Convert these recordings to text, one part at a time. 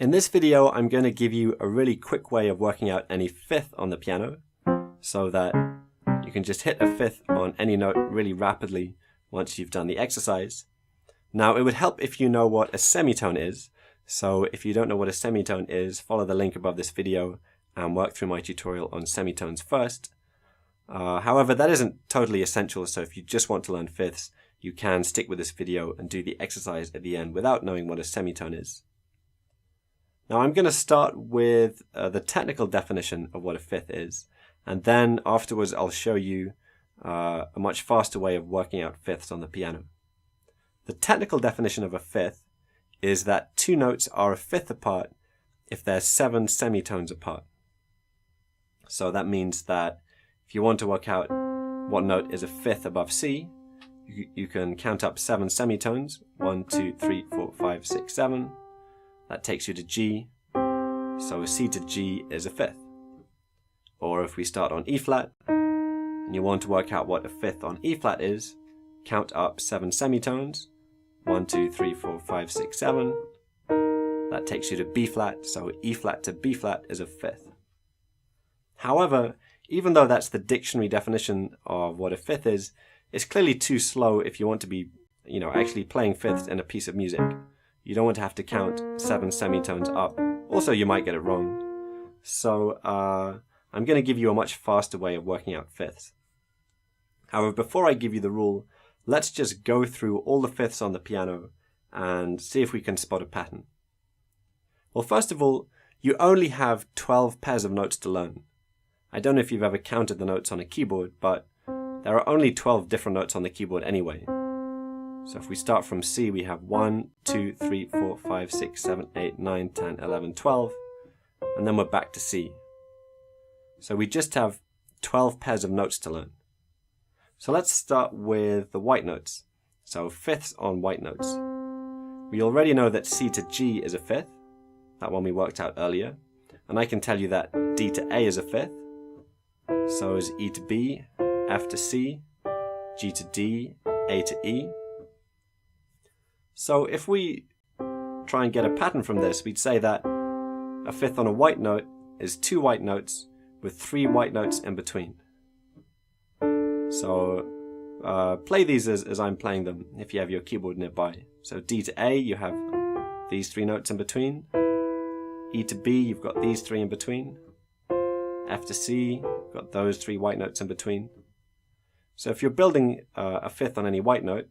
In this video, I'm going to give you a really quick way of working out any fifth on the piano so that you can just hit a fifth on any note really rapidly once you've done the exercise. Now, it would help if you know what a semitone is. So if you don't know what a semitone is, follow the link above this video and work through my tutorial on semitones first. However, that isn't totally essential, so if you just want to learn fifths, you can stick with this video and do the exercise at the end without knowing what a semitone is. Now I'm going to start with the technical definition of what a fifth is, and then afterwards I'll show you a much faster way of working out fifths on the piano. The technical definition of a fifth is that two notes are a fifth apart if they're 7 semitones apart. So that means that if you want to work out what note is a fifth above C, you can count up 7 semitones, 1, 2, 3, 4, 5, 6, 7. That takes you to G, so C to G is a fifth. Or if we start on E flat, and you want to work out what a fifth on E flat is, count up 7 semitones, 1, 2, 3, 4, 5, 6, 7. That takes you to B flat, so E flat to B flat is a fifth. However, even though that's the dictionary definition of what a fifth is, it's clearly too slow if you want to be, actually playing fifths in a piece of music. You don't want to have to count 7 semitones up. Also, you might get it wrong. So I'm going to give you a much faster way of working out fifths. However, before I give you the rule, let's just go through all the fifths on the piano and see if we can spot a pattern. Well, first of all, you only have 12 pairs of notes to learn. I don't know if you've ever counted the notes on a keyboard, but there are only 12 different notes on the keyboard anyway. So if we start from C, we have 1, 2, 3, 4, 5, 6, 7, 8, 9, 10, 11, 12, and then we're back to C. So we just have 12 pairs of notes to learn. So let's start with the white notes. So fifths on white notes. We already know that C to G is a fifth, that one we worked out earlier, and I can tell you that D to A is a fifth, so is E to B, F to C, G to D, A to E. So if we try and get a pattern from this, we'd say that a fifth on a white note is 2 white notes with 3 white notes in between. So play these as I'm playing them if you have your keyboard nearby. So D to A, you have these 3 notes in between. E to B, you've got these 3 in between. F to C, you've got those 3 white notes in between. So if you're building a fifth on any white note,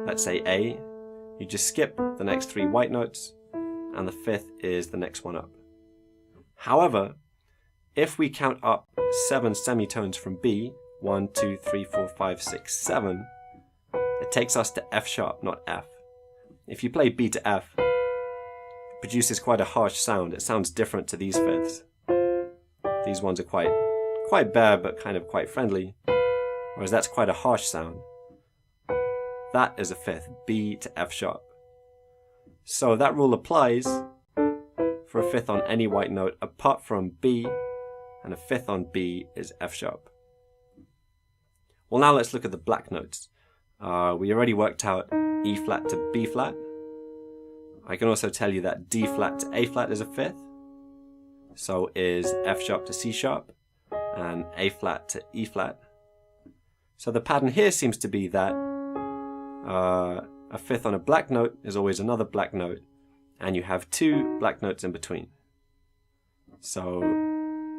let's say A, you just skip the next 3 white notes, and the fifth is the next one up. However, if we count up 7 semitones from B, 1, 2, 3, 4, 5, 6, 7, it takes us to F sharp, not F. If you play B to F, it produces quite a harsh sound. It sounds different to these fifths. These ones are quite bare, but kind of quite friendly, whereas that's quite a harsh sound. That is a fifth, B to F sharp. So that rule applies for a fifth on any white note apart from B, and a fifth on B is F sharp. Well, now let's look at the black notes. We already worked out E flat to B flat. I can also tell you that D flat to A flat is a fifth. So is F sharp to C sharp, and A flat to E flat. So the pattern here seems to be that a fifth on a black note is always another black note, and you have 2 black notes in between. So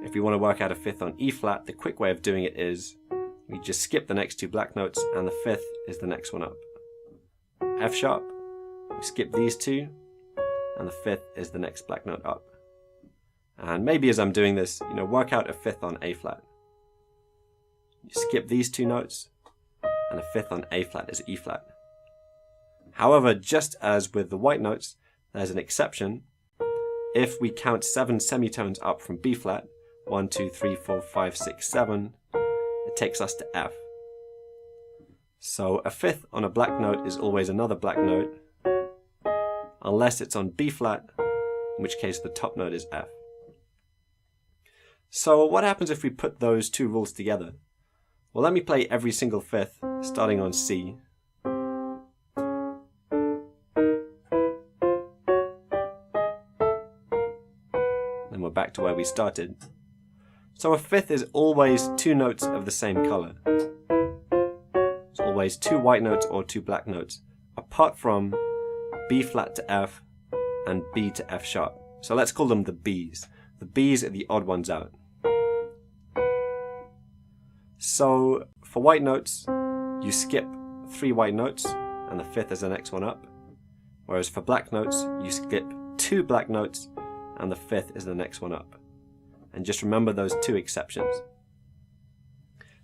if we want to work out a fifth on E flat, the quick way of doing it is we just skip the next 2 black notes, and the fifth is the next one up. F sharp, we skip these 2, and the fifth is the next black note up. And maybe as I'm doing this, work out a fifth on A flat. You skip these 2 notes, and a fifth on A flat is E flat. However, just as with the white notes, there's an exception. If we count 7 semitones up from B flat, 1, 2, 3, 4, 5, 6, 7, it takes us to F. So a fifth on a black note is always another black note, unless it's on B flat, in which case the top note is F. So what happens if we put those 2 rules together? Well, let me play every single fifth, starting on C. and we're back to where we started. So a fifth is always two notes of the same color. It's always two white notes or two black notes, apart from B flat to F and B to F sharp. So let's call them the Bs. The Bs are the odd ones out. So for white notes, you skip 3 white notes and the fifth is the next one up. Whereas for black notes, you skip 2 black notes and the fifth is the next one up. And just remember those 2 exceptions.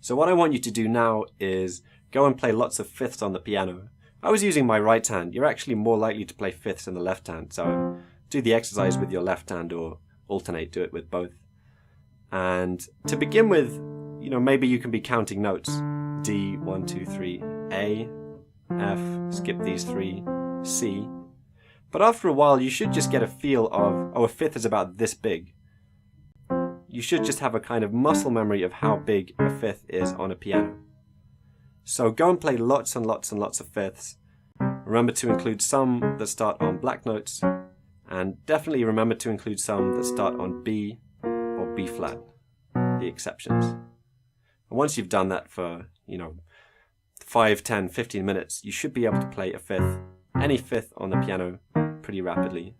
So what I want you to do now is go and play lots of fifths on the piano. I was using my right hand. You're actually more likely to play fifths in the left hand. So do the exercise with your left hand or alternate, do it with both. And to begin with, maybe you can be counting notes. D, 1, 2, 3, A, F, skip these 3, C. But after a while, you should just get a feel of, a fifth is about this big. You should just have a kind of muscle memory of how big a fifth is on a piano. So go and play lots and lots and lots of fifths. Remember to include some that start on black notes, and definitely remember to include some that start on B or B flat, the exceptions. And once you've done that for, 5, 10, 15 minutes, you should be able to play a fifth, any fifth on the piano, pretty rapidly.